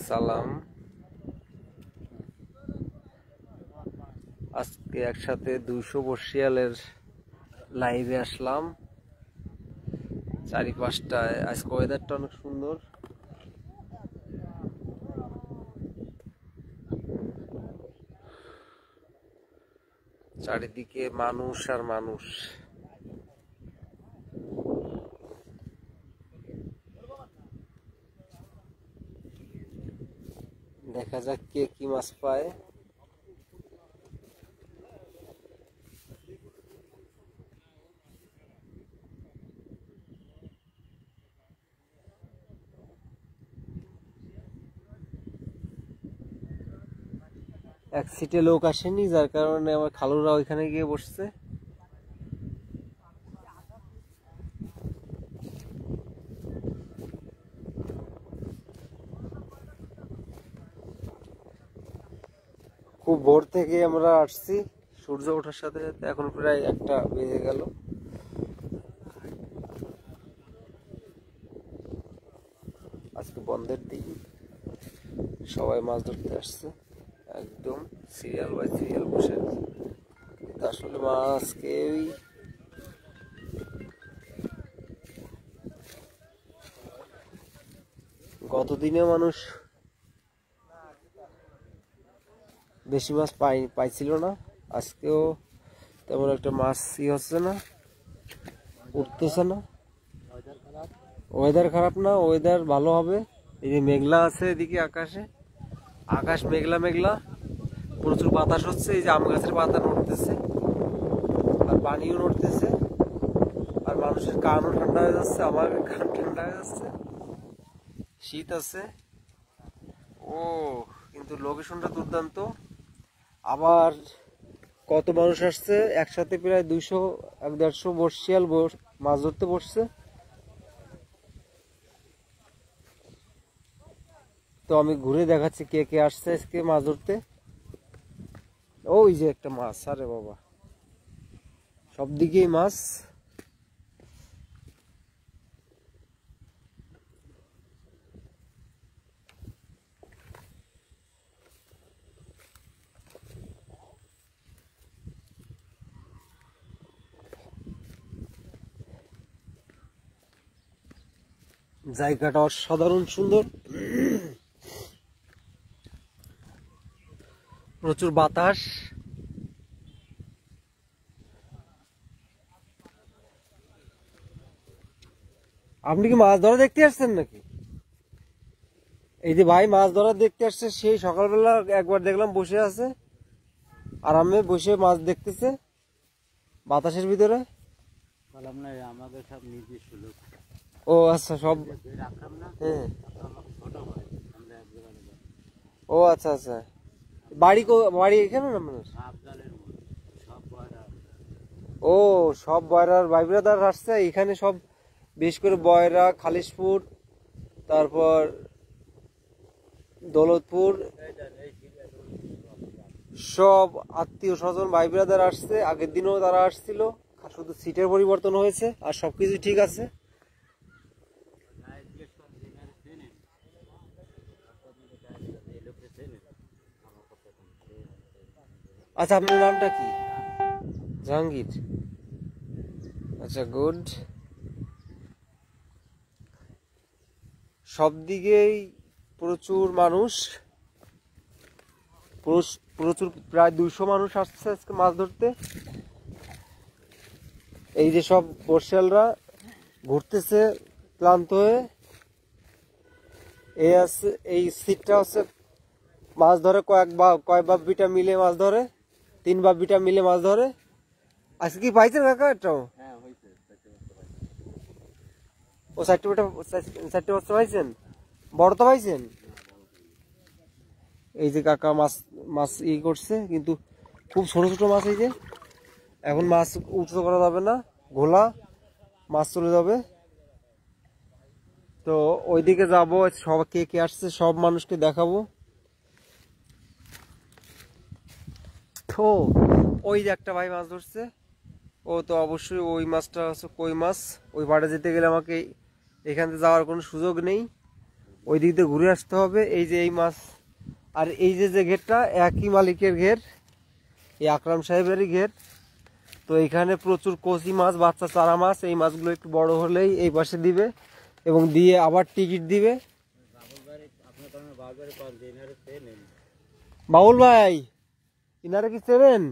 সালাম। আজকে একসাথে 200 বর্ষিয়ালের লাইভে আসলাম। চারিপাশটায় আজকে ওয়েদারটা অনেক সুন্দর। চারিদিকে মানুষ আর মানুষ। দেখা যাক কে কি মাছ পায়। এক সিটে লোক আসেনি, যার কারণে আমার খালুরা ওইখানে গিয়ে বসছে। খুব ভোর থেকে আমরা আসছি, সূর্য ওঠার সাথে সাথে এখন প্রায় 1টা বেজে গেল। আজকে বন্ধের দিন, সবাই মাছ ধরতে আসছে, একদম সিরিয়াল বাই সিরিয়াল বসে। আসলে মাছ কেউই গতদিনে মানুষ বেশি মাছ পাইছিল না, আজকেও তেমন একটা মাছ হচ্ছে না, উঠতেছে না। ওয়েদার খারাপ না, ওয়েদার ভালো হবে। এই যে মেঘলা আছে এদিকে, আকাশ মেঘলা মেঘলা, প্রচুর বাতাস হচ্ছে। এই যে আম গাছের পাতা নড়তেছে আর পানিও নড়তেছে, আর মানুষের কানও ঠান্ডা হয়ে যাচ্ছে, আমার কান ঠান্ডা হয়ে যাচ্ছে। শীত আছে ও, কিন্তু লোকেশনটা দুর্দান্ত। আবার কত মানুষ আসছে একসাথে, প্রায় 200-150 বর্ষিয়াল মাছ ধরতে বসছে। তো আমি ঘুরে দেখাচ্ছি কে কে আসছে আজকে মাছ ধরতে। ওই যে একটা মাছ, আরে বাবা, সব দিকেই মাছ। জায়গাটা অসাধারণ সুন্দর, প্রচুর বাতাস। আপনি কি মাছ ধরা দেখতে আসছেন নাকি? এই যে ভাই মাছ ধরা দেখতে আসছে, সেই সকালবেলা একবার দেখলাম বসে আছে আরামে বসে মাছ দেখতেছে বাতাসের ভিতরে। আমাদের সব নিজস্ব লোক। ও আচ্ছা, সব। হ্যাঁ, ও আচ্ছা আচ্ছা। বাড়ি এখানে না মানুষ? ও, সব বয়রার ভাই ব্রাদার আসছে এখানে, সব বেশ করে বয়রা, খালিশপুর, তারপর দৌলতপুর, সব আত্মীয় স্বজন ভাই ব্রাদার আসছে। আগের দিনও তারা আসছিল, শুধু সিটের পরিবর্তন হয়েছে, আর সবকিছু ঠিক আছে। আচ্ছা, আপনার নামটা কি? জাহাঙ্গীর। আচ্ছা, গুড। সব দিকেই প্রচুর মানুষ, প্রচুর, প্রায় 200 মানুষ আসছে আজকে মাছ ধরতে। এই যে সব বর্ষিয়ালরা ঘুরতেছে ক্লান্ত হয়ে। এই সিটটা হচ্ছে মাছ ধরে কয় বাপ্পিটা মিলে মাছ ধরে, 3 বাপ্পিটা মিলে মাছ ধরে। আজকে কি পাইছেন কাকা এটাও? ও 4টে বস্তা পাইছেন, বড় তো পাইছেন। এই যে কাকা মাছ করছে, কিন্তু খুব ছোট ছোট মাছ। এই যে এখন মাছ উঁচু করা যাবে না, ঘোলা মাছ চলে যাবে। তো ওইদিকে যাবো, সব কে কে আসছে সব মানুষকে দেখাবো। তো ওই যে একটা ভাই মাছ ধরছে, ও তো অবশ্যই ওই মাছটা হচ্ছে কই মাছ। ওই পাড়ে যেতে গেলে আমাকে এখান থেকে যাওয়ার কোনো সুযোগ নেই, ওই দিক দিয়ে ঘুরে আসতে হবে। এই যে এই মাছ, আর এই যে যে ঘেরটা একই মালিকের ঘের, এই আকরাম সাহেবেরই ঘের। তো এইখানে প্রচুর কচি মাছ, বাচ্চা চারা মাছ। এই মাছগুলো একটু বড় হলেই এই পাশে দিবে এবং দিয়ে আবার টিকিট দিবে। বাবুল ভাই, ইনারে কি চেনেন?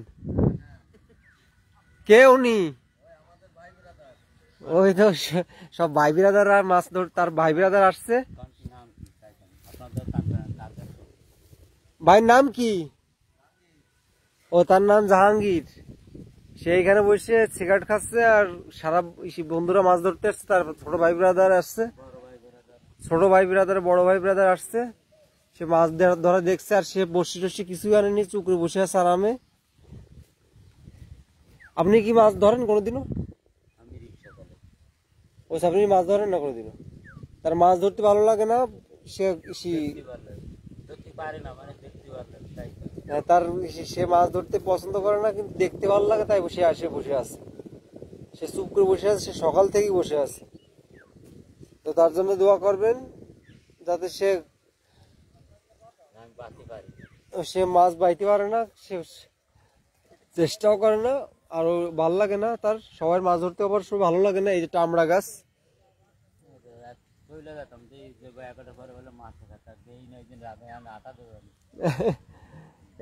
কে উনি? ওই তো সব ভাই বিরাদার আর মাছ ধর, তার ভাই বিরাদার আসছে। ভাইয়ের নাম কি? ও তার নাম জাহাঙ্গীর। সে এখানে বসে সিগারেট খাচ্ছে আর সারা বন্ধুরা মাছ ধরতে আসছে। তার ছোট ভাই ব্রাদার আসছে, ছোট ভাই ব্রাদার বড় ভাই ব্রাদার আসছে। সে মাছ ধরা দেখছে আর সে বসি টসি কিছুই আনেনি, চুকরে বসে আছে আরামে। আপনি কি মাছ ধরেন কোনোদিনও? ও আপনি মাছ ধরেন না কোনোদিনও? তার মাছ ধরতে ভালো লাগে না, সে তার সে মাছ ধরতে পছন্দ করে না, কিন্তু দেখতে ভালো লাগে তাই বসে আসে, বসে আছে। সে চুপ করে বসে আছে, সে সকাল থেকেই বসে আছে। তো তার জন্য দোয়া করবেন যাতে সে মাছ বাইতে পারে না, সে চেষ্টাও করে না, আর ভালো লাগে না তার। সবাই মাছ ধরতে অবশ্য ভালো লাগে না। এই যে টামড়া গাছ,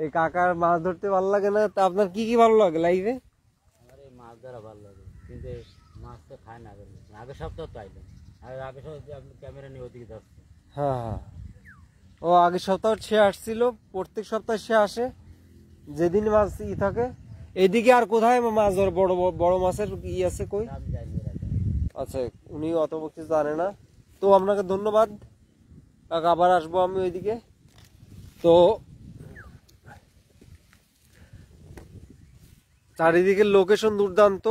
এই কাকার মাছ ধরতে ভালো লাগে না। তা আপনার কি কি ভালো লাগে লাইফে? আমার এই মাছ ধরা ভালো লাগে, কিন্তু মাছ তো খায় না। আগের সপ্তাহ তো আইলাম, আর আগের সপ্তাহে আপনি ক্যামেরা নিয়ে ওদিকে যাচ্ছে। হ্যাঁ হ্যাঁ, ও আগের সপ্তাহ সে আসছিল, প্রত্যেক সপ্তাহে সে আসে যেদিন মাছ থাকে। এইদিকে আর কোথায় মাছ ধরে? বড় বড় মাছের আছে কই? আচ্ছা, উনি অত কিছু জানে না। তো আপনাকে ধন্যবাদ কাকা, আবার আসবো আমি ওইদিকে। তো চারিদিকের লোকেশন দুর্দান্ত,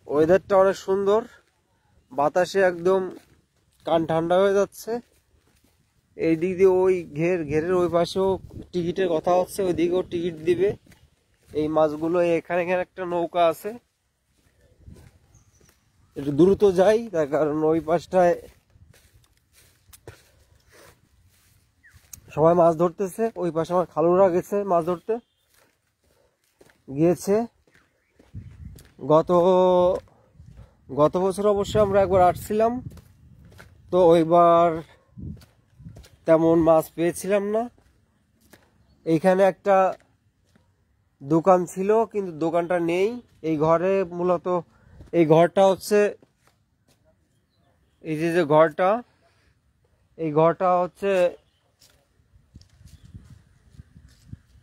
ওয়েদারটা অনেক সুন্দর, বাতাসে একদম কান ঠান্ডা হয়ে যাচ্ছে। এই দিক দিয়ে ওই ঘেরের ওই পাশেও টিকিটের কথা হচ্ছে, ওই দিকেও টিকিট দিবে। এই মাছগুলো এখানে একটা নৌকা আছে, একটু দ্রুত যাই তার কারণ ওই পাশটায় সবাই মাছ ধরতেছে। ওই পাশে আমার খালুরা গেছে মাছ ধরতে, গিয়েছে। গত বছর অবশ্য আমরা একবার আসছিলাম, তো ওইবার তেমন মাছ পেয়েছিলাম না। এইখানে একটা দোকান ছিল, কিন্তু দোকানটা নেই। এই ঘরে মূলত, এই ঘরটা হচ্ছে, এই যে ঘরটা, এই ঘরটা হচ্ছে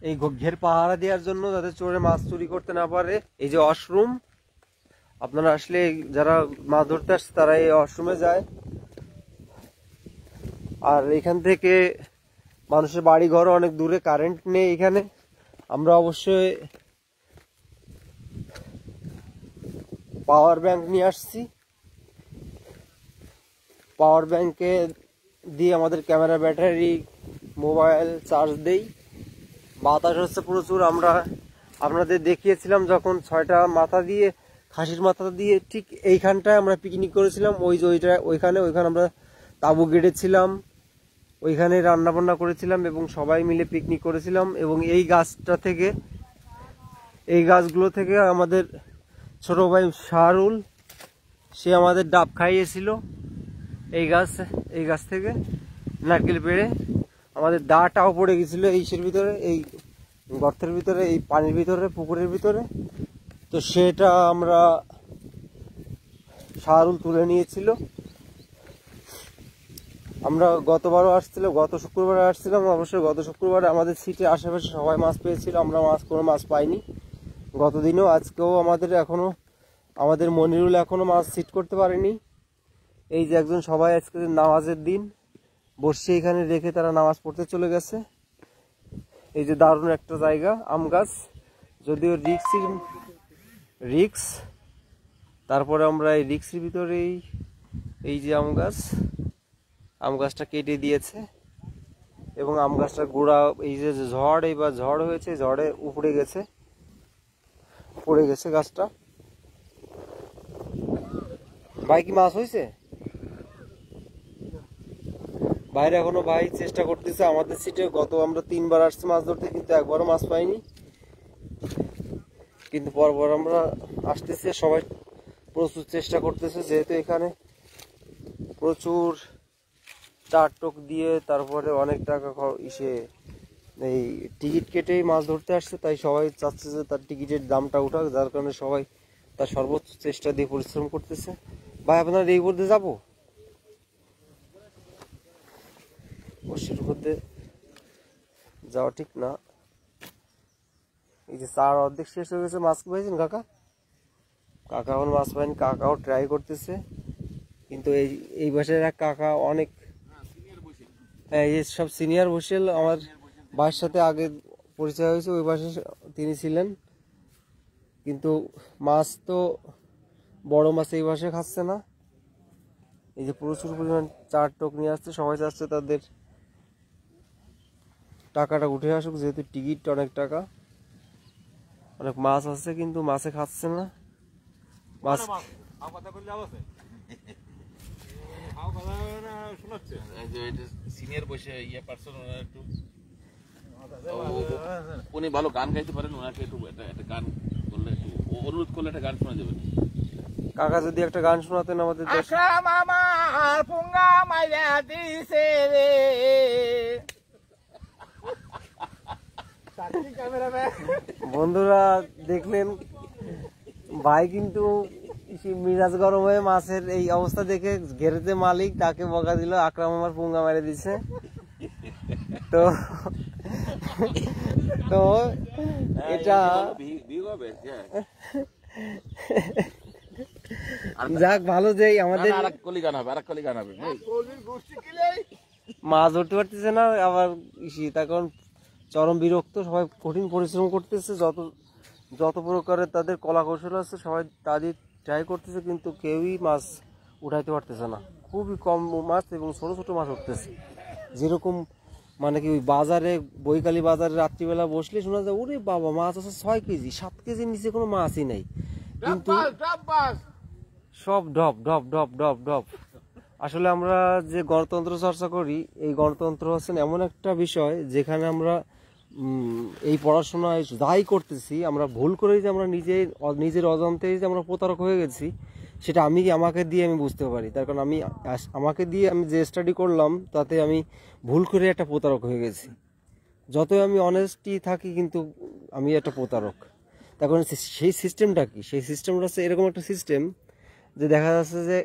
এই ঘের পাহারা দেওয়ার জন্য, যাতে চোরে মাছ চুরি করতে না পারে। এই যে ওয়াশরুম, আপনারা আসলে যারা মাছ ধরতে আসছে তারা এই ওয়াশরুমে যায়। আর এখান থেকে মানুষের বাড়ি ঘর অনেক দূরে, কারেন্ট নেই এখানে। আমরা অবশ্যই পাওয়ার ব্যাংক নিয়ে আসছি, পাওয়ার ব্যাংকে দিয়ে আমাদের ক্যামেরা, ব্যাটারি, মোবাইল চার্জ দেই। বাতাস হচ্ছে প্রচুর। আমরা আপনাদের দেখিয়েছিলাম যখন 6টা মাথা দিয়ে, খাসির মাথা দিয়ে ঠিক এইখানটায় আমরা পিকনিক করেছিলাম। ওইখানে আমরা তাঁবু গেড়েছিলাম, ওইখানে রান্না বান্না করেছিলাম এবং সবাই মিলে পিকনিক করেছিলাম। এবং এই গাছটা থেকে, এই গাছগুলো থেকে আমাদের ছোট ভাই শাহরুল, সে আমাদের ডাব খাইয়েছিল। এই গাছ থেকে নারকেল পেড়ে আমাদের দাটাও পড়ে গেছিল এইসের ভিতরে, এই গর্তের ভিতরে, এই পানির ভিতরে, পুকুরের ভিতরে। তো সেটা আমরা শাহরুল তুলে নিয়েছিল। আমরা গতবারও আসছিলাম, গত শুক্রবারে আসছিলাম। অবশ্যই গত শুক্রবারে আমাদের সিটে আশেপাশে সবাই মাছ পেয়েছিল, আমরা কোনো মাছ পাইনি গতদিনও। আজকেও আমাদের মনিরুল এখনো মাছ সিট করতে পারেনি। এই যে একজন, সবাই আজকে নামাজের দিন, বসে এখানে রেখে তারা নামাজ পড়তে চলে গেছে। এই যে দারুণ একটা জায়গা, আম গাছ, যদিও রিক্স, তারপরে আমরা এই রিক্সের ভিতরেই, এই যে আম গাছটা কেটে দিয়েছে এবং আম গাছটার গোড়া, এই যে ঝড় হয়েছে, ঝড়ে উপড়ে গেছে, পড়ে গেছে গাছটা। ভাই কি মাছ হয়েছে? বাইরে এখনো ভাই চেষ্টা করতেছে। আমাদের সিটে গত আমরা 3 বার আসছি মাছ ধরতে, কিন্তু একবারও মাছ পাইনি। কিন্তু পরপর আমরা আসতেছি, সবাই প্রচুর চেষ্টা করতেছে, যেহেতু এখানে প্রচুর চার টোক দিয়ে তারপরে অনেক টাকা এই টিকিট কেটেই মাছ ধরতে আসছে, তাই সবাই চাচ্ছে যে তার টিকিটের দামটা উঠাক, যার কারণে সবাই তার সর্বোচ্চ চেষ্টা দিয়ে পরিশ্রম করতেছে। ভাই আপনারা এই পথে যাবো? বর্ষির মধ্যে যাওয়া ঠিক না। এই যে চার অর্ধেক শেষ হয়ে গেছে, মাছ পাইছেন কাকা? কাকা এখন মাছ পায়নি, কাকাও ট্রাই করতেছে, কিন্তু এই বছরের এক কাকা অনেক, হ্যাঁ এই সব সিনিয়র বসেল, আমার ভাইয়ের সাথে আগে পরিচয় হয়েছে, ওই বাসে তিনি ছিলেন। কিন্তু মাছ তো বড় মাছ এই বাসে খাচ্ছে না। এই যে প্রচুর পরিমাণ চার টোক নিয়ে আসছে, সবাই চাচ্ছে তাদের টাকাটা উঠে আসুক, যেহেতু টিকিট অনেক টাকা। অনেক মাছ আছে কিন্তু মাছে খাচ্ছে না। মাছ সিনিয়র বসে ইয়ে পারসন একটু উনি ভালো গান গাইতে পারেন, ওনাকে একটু একটা গান করলে, একটু অনুরোধ করলে একটা গান শোনা যাবে। কাকা যদি একটা গান শোনাতেন আমাদের। আমার পুঙ্গা মাইরা দিছে রে। বন্ধুরা দেখলেন ভাই কিন্তু মিরাজ গরম হয়ে মাছের এই অবস্থা দেখে ঘেরেতে মালিক তাকে বকা দিল, আকরাম আমার পুঙ্গা মেরে দিছে। তো তো এটা যাক ভালো যে আমাদের মাছ ধরতে পারতেছে না, আবার তখন চরম বিরক্ত, সবাই কঠিন পরিশ্রম করতেছে, যত প্রকারের তাদের কলা কৌশল আছে সবাই তাদের ট্রাই করতেছে, কিন্তু কেউই মাছ উঠাইতে পারতেছে না। খুবই কম মাছ এবং ছোট ছোট মাছ উঠতেছে। যেরকম মানে কি ওই বাজারে, বৈকালী বাজারে রাত্রিবেলা বসলে শোনা যায় ওরে বাবা মাছ আছে 6 কেজি 7 কেজির নিচে কোনো মাছই নাই, কিন্তু সব ডব ডব ডব ডব ডব। আসলে আমরা যে গণতন্ত্র চর্চা করি, এই গণতন্ত্র হচ্ছে এমন একটা বিষয় যেখানে আমরা এই পড়াশোনায় যাই করতেছি, আমরা ভুল করেই যে আমরা নিজের অজান্তেই যে আমরা প্রতারক হয়ে গেছি, সেটা আমাকে দিয়ে আমি বুঝতে পারি। তার কারণ আমাকে দিয়ে আমি যে স্টাডি করলাম তাতে আমি ভুল করে একটা প্রতারক হয়ে গেছি। যতই আমি অনেস্টি থাকি কিন্তু আমি একটা প্রতারক। তার কারণ সেই সিস্টেমটা কি? সেই সিস্টেমটা হচ্ছে এরকম একটা সিস্টেম যে দেখা যাচ্ছে যে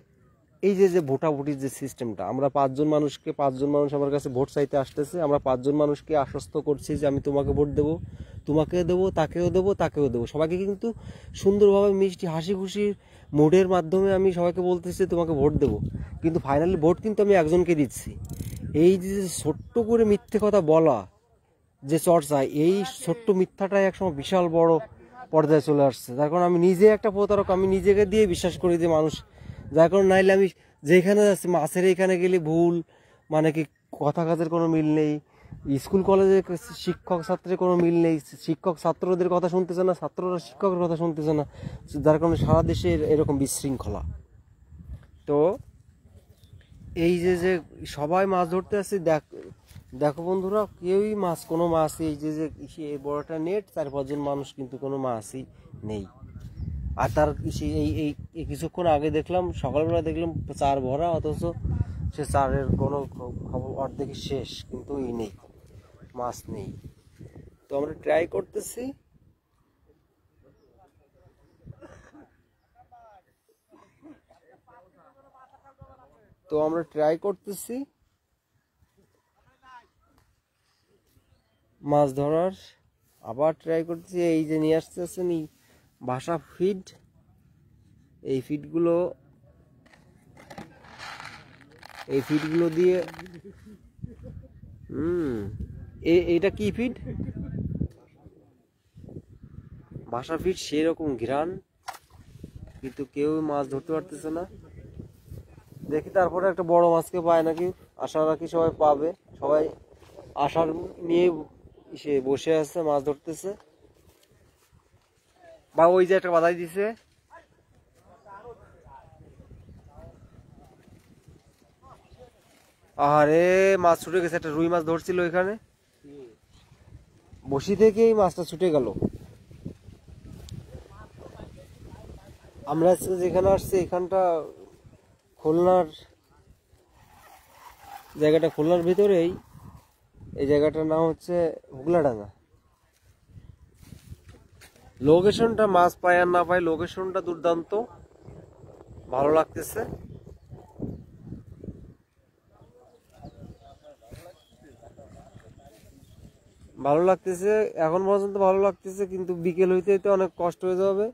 এই যে ভোটাভুটির যে সিস্টেমটা, আমরা 5 মানুষ আমার কাছে ভোট চাইতে আসতেছে, আমরা 5 মানুষকে আশ্বস্ত করছি যে আমি তোমাকে ভোট দেবো, তোমাকে দেবো, তাকেও দেবো, তাকেও দেবো, সবাইকে কিন্তু সুন্দরভাবে মিষ্টি হাসি খুশির মুডের মাধ্যমে আমি সবাইকে বলতেছি তোমাকে ভোট দেবো, কিন্তু ফাইনালি ভোট কিন্তু আমি একজনকে দিচ্ছি। এই যে ছোট্ট করে মিথ্যে কথা বলা যে চর্চা, এই ছোট্ট মিথ্যাটাই একসময় বিশাল বড় পর্যায়ে চলে আসছে। যার কারণে আমি নিজে একটা প্রতারক, আমি নিজেকে দিয়ে বিশ্বাস করি যে মানুষ, যার কারণে নাইলে আমি যেখানে যাচ্ছি মাছের এখানে গেলে ভুল, মানে কি কথা কাজের কোনো মিল নেই, স্কুল কলেজে শিক্ষক ছাত্রের কোনো মিল নেই, শিক্ষক ছাত্রদের কথা শুনতেছে না, ছাত্ররা শিক্ষকের কথা শুনতেছে না, যার কারণে সারা দেশে এরকম বিশৃঙ্খলা। তো এই যে সবাই মাছ ধরতে আসছে, দেখো বন্ধুরা, কেউই কোনো মাছ, এই যে বড়টা নেট 4-5 জন মানুষ, কিন্তু কোনো মাছই নেই। আর তার এই কিছুক্ষণ আগে দেখলাম, সকালবেলা দেখলাম চার ভরা, অথচ সে চারের কোনো খবর, অর্ধেক শেষ, কিন্তু নেই, মাছ নেই। তো আমরা ট্রাই করতেছি, মাছ ধরার, আবার ট্রাই করতেছি। এই যে নিয়ে আসতেছেন এই ভাষা ফিড, এই ফিডগুলো দিয়ে এইটা কি ফিড? ভাষা ফিড, সেরকম ঘ্রাণ, কিন্তু কেউ মাছ ধরতে পারতেছে না। দেখি তারপরে একটা বড় মাছকে পায় নাকি, আশা রাখি সবাই পাবে, সবাই আশার নিয়ে বসে আছে, মাছ ধরতেছে। বা ওই যে একটা বাধাই দিছে, আরে মাছ ছুটে গেছে, একটা রুই মাছ ধরছিল এখানে, বসি থেকেই মাছটা ছুটে গেল। আমরা আজকে যেখানে আসছি এখানটা খুলনার জায়গাটা, খুলনার ভিতরেই। এই জায়গাটার নাম হচ্ছে হুগলাডাঙ্গা। লোকেশনটা, মাছ পাই আর না পাই, লোকেশনটা দুর্দান্ত, ভালো লাগতেছে। ভালো লাগতেছে এখন পর্যন্ত ভালো লাগতেছে, কিন্তু বিকেল হইতে হইতে অনেক কষ্ট হয়ে যাবে,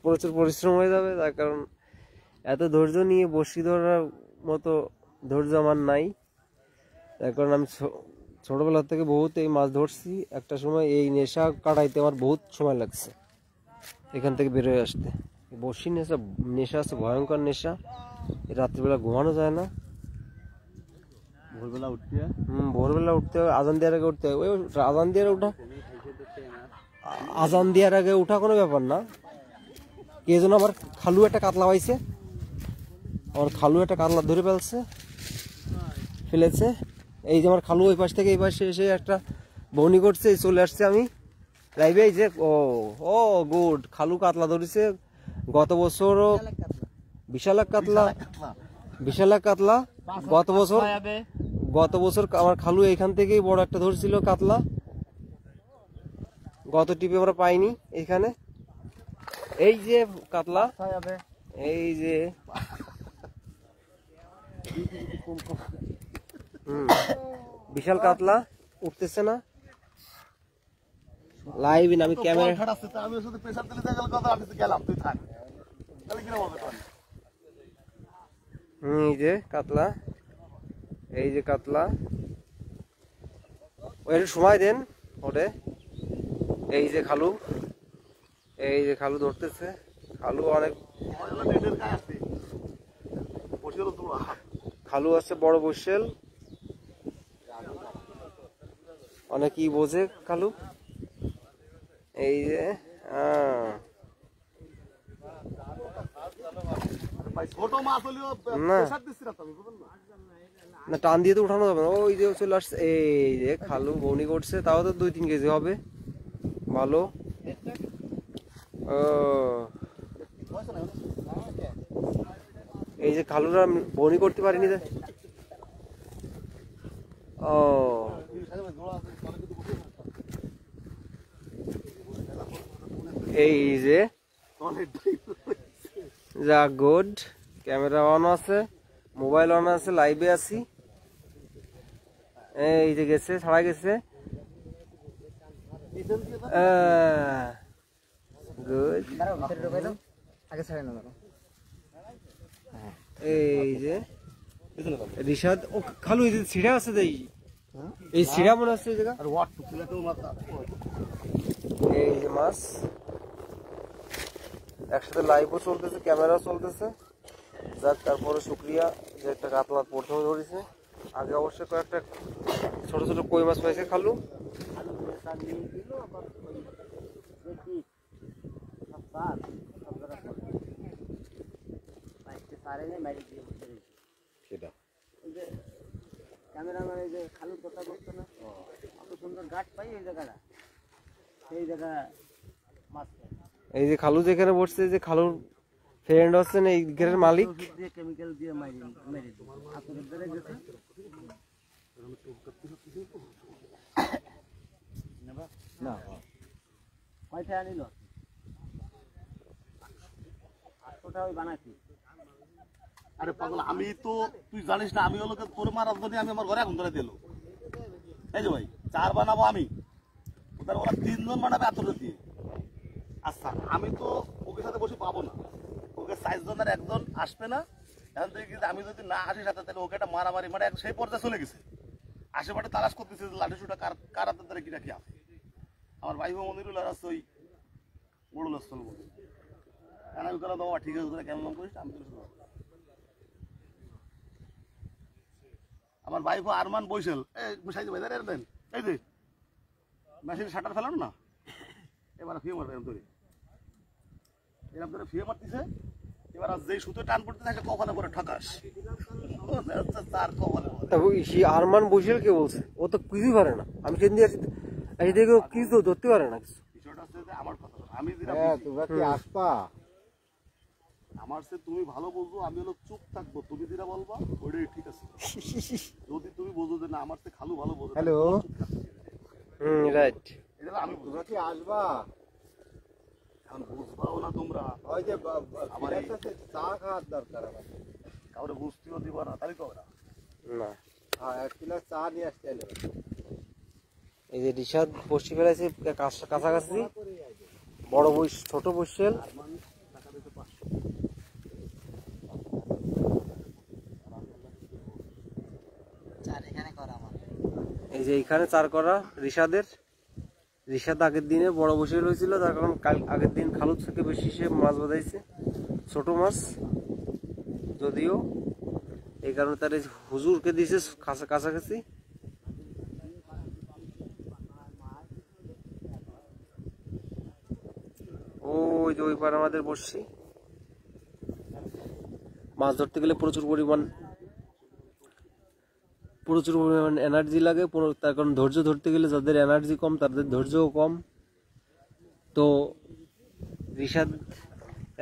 প্রচুর পরিশ্রম হয়ে যাবে। তার কারণ এত ধৈর্য নিয়ে বসি ধরার মতো ধৈর্য আমার নাই। তার কারণ আমি ছোটবেলা থেকে বহুত এই মাছ ধরছি। একটা সময় এই নেশা কাটাইতে আমার বহুত সময় লাগছে এখান থেকে বেরোয় আসতে। বসি নেশা আছে, ভয়ঙ্কর নেশা। রাত্রিবেলা ঘুমানো যায় না, ভোরবেলা উঠতে ভোরবেলা উঠতে হবে, আজান দেওয়ার আগে উঠতে হবে। ওই আজান দেওয়ার উঠা, আজান দেওয়ার আগে উঠা কোনো ব্যাপার না। কে যেন আমার খালু একটা কাতলা পাইছে, আমার খালু একটা কাতলা ধরে ফেলেছে। এই যে আমার খালু ওই পাশ থেকে এই পাশে এসে একটা বৌনি করছে, চলে আসছে আমি লাইভে। এই যে ও গুড, খালু কাতলা ধরেছে গত বছরও, বিশাল এক কাতলা, বিশাল এক কাতলা। গত বছর আমার খালু এইখান থেকেই বড় একটা ধরছিল কাতলা, গত টিপে আমরা পাইনি এখানে। এই যে কাতলা, এই যে বিশাল কাতলা উঠতেছে না লাইভ। আমি ক্যামেরা, এই যে কাতলা, এই যে কাতলা, ওই সময় দেন ওরে। এই যে খালু, এই যে খালু ধরতেছে, খালু অনেক, খালু আছে বড় বসেল, অনেকই বোঝে খালু। এই যে না, টান দিয়ে তো উঠানো যাবে না। ওই যে চলে আসছে, এই যে খালু বৌনি করছে, তাও তো 2-3 কেজি হবে, ভালো। এই যে খালুরা বৌনি করতে পারিনি। ও এই যে যা গুড, ক্যামেরা অন আছে, মোবাইল অন আছে, লাইভে আছি। এই যে গেছে, ছাড়া গেছে, গুড। এই যে রিশাদ, ও খালু এই যে ছিড়া আছে, এই ছিড়া মনে হচ্ছে এই জায়গা। এই যে মাছ একসাথে লাইভও চলতেছে, ক্যামেরাও চলতেছে। যাক, তারপরে শুক্রিয়া যে একটা কাতলা প্রথমে ধরেছে। আগে অবশ্যই কয়েকটা ছোট ছোট কই মাছ পাইছে খালু। ক্যামেরাম্যান এই যে খালুর কথা বলতো না, এত সুন্দর ঘাট পাই এই জায়গাটা, সেই জায়গা মাছ। এই যে খালু যেখানে বসছে, যে খালুর ফ্রেন্ড হচ্ছেন এই ঘরের মালিক। কেমিক্যাল দিয়ে মেরে না কয়টা আনিল, 800টা ওই বানাইছি। আরে পাগল, আমি তো তুই জানিস না, আমি হলো তোর মারার জন্য আমি আমার ঘরে এখন ধরে দিল। এই যে ভাই 4 বানাবো আমি, ওরা 3 জন বানাবে এত দিয়ে। আচ্ছা, আমি তো ওকে সাথে বসে পাবো না, ওকে 4 জনের একজন আসবে না। এখন থেকে কিন্তু আমি যদি না আসি সাথে, তাহলে ওকে একটা মারামারি মানে সেই পর্যায়ে চলে গেছে। আশেপাশে তালাশ করতেছে লাঠি সুটা কার হাতের দ্বারা কিনা কি আছে। আমার ভাই মনিরুল আর আছে ওই বড়ুল স্থল বলে, আমি বললাম বাবা ঠিক আছে, তোরা কেমন করিস, আমি আমার ভাইপো আরমান বৈশাল, এই যে মেশিন শাটার ফেলানো না, এবার ফিয়ে মারবে এরকম ধরে, এরকম ধরে ফিয়ে মারতেছে। এবার যেই সুতো টান পড়তেছে কখনো করে ঠকাস, মনে হচ্ছে চার কবলে পড়ে। তা ওই সেই আরমান বসিল কে বলছে? ও তো কিছুই পারে না। আমি সেদিন দিয়ে আসি, এই দেখে ও কিছু তো ধরতে পারে না কিছু। বিষয়টা হচ্ছে যে আমার কথা শোনো, আমি যেটা হ্যাঁ বুঝি, তোমরা কি আসবা? আমার সে তুমি ভালো বলছো, আমি হলো চুপ থাকবো, তুমি যেটা বলবা ওইটাই ঠিক আছে। যদি তুমি বোঝো যে না আমার সে খালু ভালো বোঝো, হ্যালো রাইট। এটা আমি বুঝবো। তোমরা কি আসবা? এখন বুঝবাও না তোমরা, ওই যে আমার এই- চা খাওয়ার দরকার আমার। কাউরে বুঝতেও দিবা না, তাহলে কবে না। না, হ্যাঁ 1 কিলো চা নিয়ে আসতে এলো। এই যে রিশাদ বসি ফেলাইছে কাছাকাছি, বড় বইস ছোট বসেল। এই যে এইখানে চার করা রিশাদের। রিশাদ আগের দিনে বড় বসে হয়েছিল, তার কারণ আগের দিন খালুদ থেকে বেশি সে মাছ বাঁধাইছে, ছোট মাছ যদিও, এই কারণে তার এই হুজুরকে দিয়েছে কাছাকাছি। ওই যে ওই পার আমাদের বসছি। মাছ ধরতে গেলে প্রচুর পরিমাণ এনার্জি লাগে, তার কারণ ধৈর্য ধরতে গেলে যাদের এনার্জি কম তাদের ধৈর্যও কম। তো রিশাদ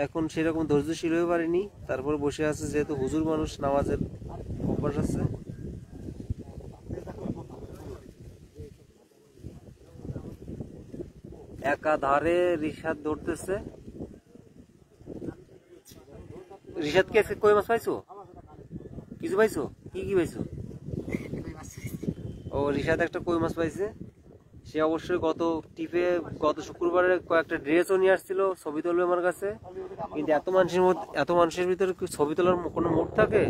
এখন সেরকম ধৈর্যশীল হয়ে পারেনি, তারপর বসে আছে, যেহেতু হুজুর মানুষ, নামাজের অভ্যাস আছে। একাধারে রিশাদ ধরতেছে। রিশাদ কে কই মাছ পাইছো? কিছু পাইছো? কি কি পাইছো? ও রিশাদ একটা কই মাছ পাইছে। সে অবশ্যই গত শুক্রবারে কয়েকটা ড্রেসও নিয়ে আসছিল, ছবি তুলবে আমার কাছে। কিন্তু এত মানুষের ভিতরে কি ছবি তোলার কোনো মুড থাকে?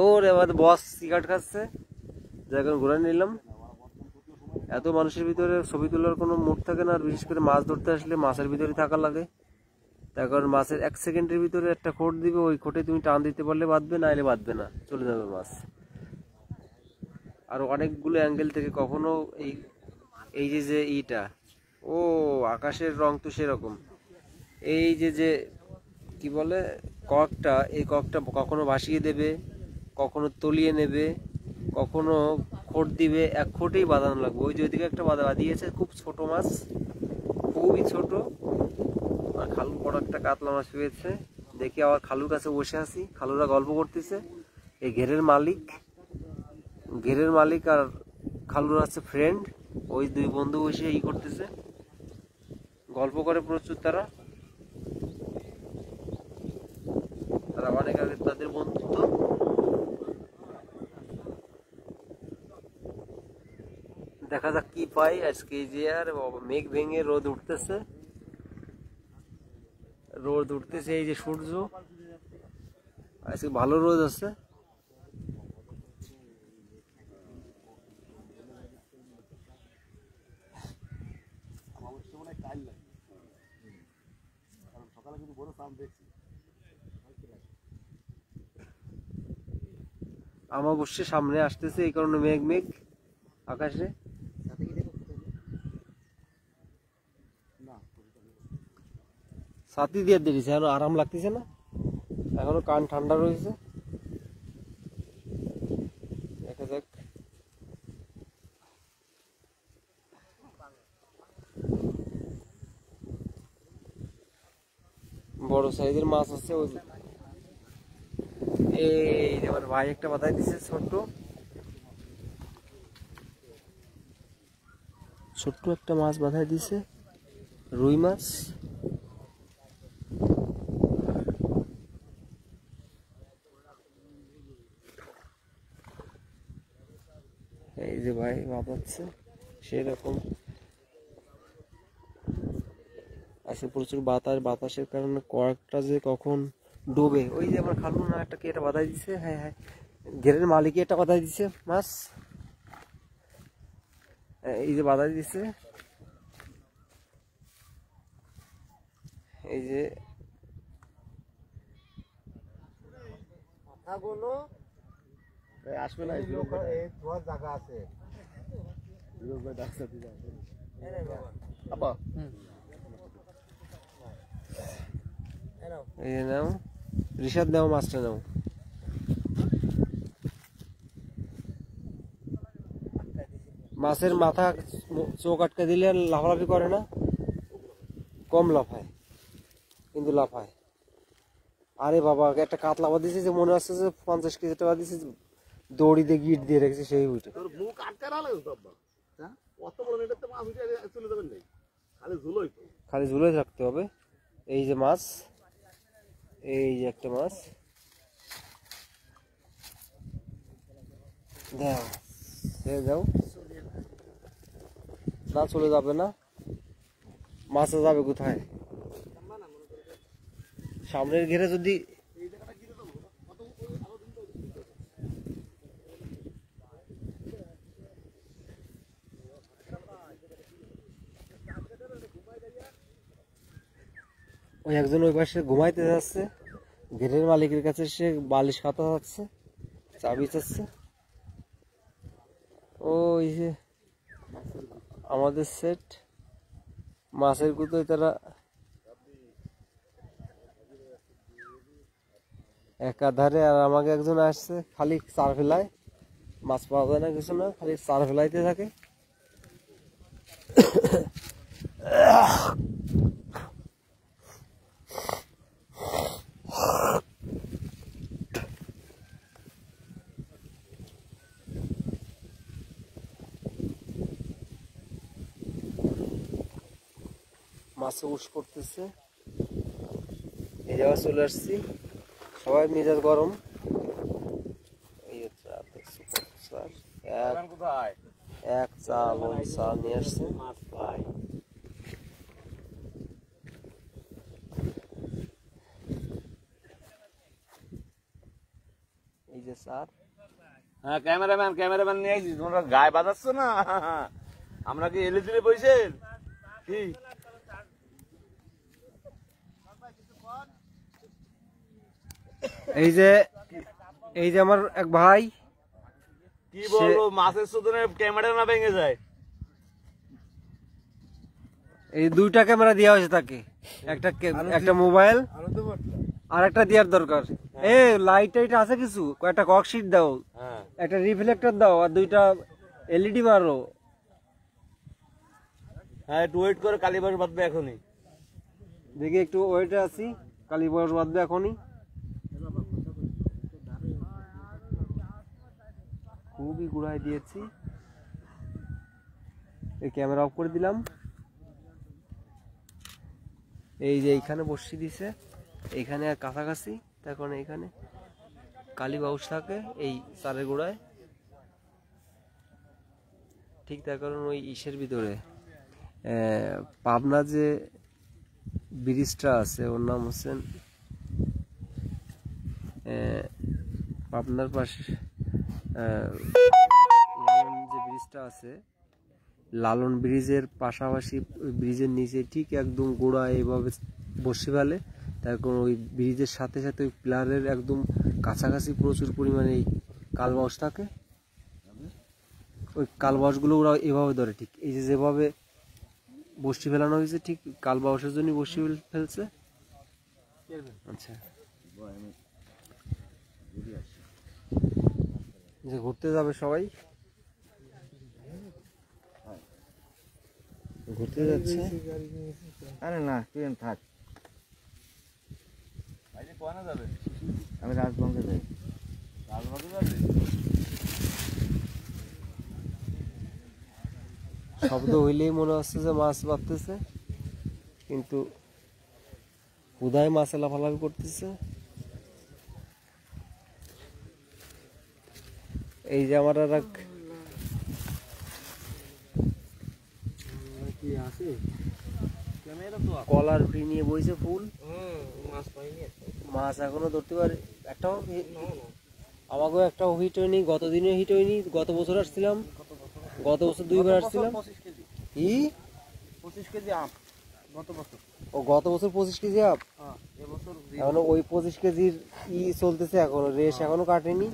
ওর এবার বস সিগারেট খাচ্ছে, যার কারণে ঘুরে নিলাম। এত মানুষের ভিতরে ছবি তোলার কোনো মুড থাকে না, আর বিশেষ করে মাছ ধরতে আসলে মাছের ভিতরে থাকা লাগে। তার কারণ মাছের 1 সেকেন্ডের ভিতরে একটা খোট দিবে, ওই খোটে তুমি টান দিতে পারলে বাঁধবে, না এলে বাঁধবে না, চলে যাবে মাছ। আর অনেকগুলো অ্যাঙ্গেল থেকে কখনো এই যে ইটা, ও আকাশের রং তো সেরকম। এই যে কি বলে ককটা, এই ককটা কখনো ভাসিয়ে দেবে, কখনো তলিয়ে নেবে, কখনো খোট দিবে। এক খোটেই বাঁধানো লাগবে। ওই যে ওইদিকে একটা বাঁধিয়েছে, খুব ছোট মাছ, খুবই ছোট। আর খালু বড় একটা কাতলা মাছ পেয়েছে। দেখি আবার খালুর কাছে বসে আছি, খালুরা গল্প করতেছে। এই ঘেরের মালিক আর খালুর আছে ফ্রেন্ড, ওই দুই বন্ধু বসে করতেছে, গল্প করে প্রচুর। তারা অনেক আগে তাদের বন্ধুত্ব। দেখা যাক কি পাই আজকে। যে আর মেঘ ভেঙে রোদ উঠতেছে, এই যে সূর্য আজকে ভালো রোদ আছে। অমাবস্যা সামনে আসতেছে, এই কারণে মেঘ আকাশে। ছাতি দিয়ে দিয়েছে, এখন আরাম লাগতেছে না, এখনো কান ঠান্ডা রয়েছে। দেখা যাক। বড় সাইজের মাছ আছে। এই আমার ভাই একটা বাধাই দিছে, ছোট্ট একটা মাছ বাধাই দিছে, রুই মাছ। এই যে ভাই বাঁধাচ্ছে সেরকম। আজকে প্রচুর বাতাসের কারণে কয়েকটা যে কখন ডোবে। ওই যে আমার খালু না একটা কি এটা বাধাই দিছে, হ্যাঁ হ্যাঁ, ঘেরের মালিকই একটা বাধাই দিছে মাছ। এই যে বাধাই দিছে, এই যে আসবে না, জায়গা আছে। এই যে নাও রিশাদ, নাও মাছটা নাও। মাছের মাথা চোখ আটকে দিলে আর লাফালাফি করে না, কম লাফায় কিন্তু লাফায়। আরে বাবা একটা কাতলা বাদ দিয়েছে যে মনে হচ্ছে যে 50 কেজি টাকা দিয়েছে, দড়ি দিয়ে গিট দিয়ে রেখেছে সেই উঠে। তোর মুখ আটকে রাখলে তো আব্বা, হ্যাঁ অত বড় নেটাতে মাছ উঠে চলে যাবেন নাই, খালি ঝুলোই তো। খালি ঝুলে রাখতে হবে। এই যে মাছ, এই যে একটা মাছ, দাও দাও না, চলে যাবে না। মাছে যাবে কোথায়? সামনের ঘেরে যদি ওই একজন ওই পাশে ঘুমাইতে যাচ্ছে, ঘেরের মালিকের কাছে সে বালিশ খাতা যাচ্ছে, চাবি চাচ্ছে। ওই যে আমাদের সেট মাছের গুতোয় তারা একাধারে, আর আমাকে একজন আসছে খালি চার ফেলায়, মাছ পাওয়া যায় না কিছু না, খালি চার ফেলাইতে থাকে। মাছে উস করতেছে, এই জায়গায় চলে আসছি, সবাই মেজাজ গরম। এই হচ্ছে এক চাল চাল নিয়ে আসছে। এই যে স্যার, হ্যাঁ ক্যামেরাম্যান নিয়ে আসিস, তোমরা গায়ে বাজাচ্ছ না, আমরা কি এলে দিলে বইছেন কি? এই যে আমার এক ভাই, কি বলবো, মাছের সুদনে ক্যামেরা না ভেঙে যায়। এই দুইটা ক্যামেরা দেওয়া হয়েছে তাকে, একটা মোবাইল আর একটা দেওয়ার দরকার। এ লাইট টাইট আছে কিছু, কয়েকটা ককশিট দাও, একটা রিফ্লেক্টর দাও, আর দুইটা এলইডি মারো। হ্যাঁ একটু ওয়েট করে, কালীবাস বাঁধবে এখনই। দেখি একটু ওয়েটে আছি, কালী বয়স বাঁধবে এখনই। খুবই গুড়াই দিয়েছি, এই ক্যামেরা অফ করে দিলাম। এই যে এইখানে বসিয়ে দিছে, এইখানে আর কাছাকাছি, তখন এইখানে কালী বাউস থাকে এই চারের গোড়ায়, ঠিক তার কারণ ওই ইসের ভিতরে পাবনা যে ব্রিজটা আছে, ওর নাম হচ্ছে পাবনার পাশে লালন যে ব্রিজটা আছে, লালন ব্রিজের পাশাপাশি ব্রিজের নিচে ঠিক একদম গোড়া এভাবে বসে ফেলে, তার কারণ ওই ব্রিজের সাথে সাথে ওই পিলারের একদম কাছাকাছি প্রচুর পরিমাণে এই কালবাউস থাকে। ওই কালবাউসগুলো ওরা এভাবে ধরে, ঠিক এই যে যেভাবে বসি ফেলানো হয়েছে, ঠিক কালবাউসের জন্য বসি ফেলছে। আচ্ছা, যে ঘুরতে যাবে সবাই, ঘুরতে যাচ্ছে। আরে না, তুই থাক, যাবে আমি রাজবঙ্গে যাই। রাজবাড়ি যাবে, শব্দ হইলেই মনে হচ্ছে যে মাছ বাঁধতেছে, কিন্তু হুদায় মাছে লাফালাফি করতেছে। এই যে আমার আর এক কলার ফ্রি নিয়ে বইছে ফুল, মাছ এখনো ধরতে পারে একটাও। আমাকেও একটাও হিট হয়নি, গতদিনে হিট হয়নি। গত বছর আসছিলাম, গত বছর 2 বার আসছিলাম। কি 25 কেজি আম গত বছর, ও গত বছর 25 কেজি আপ, এখনো ওই 25 কেজির চলতেছে, এখনো রেস এখনো কাটেনি,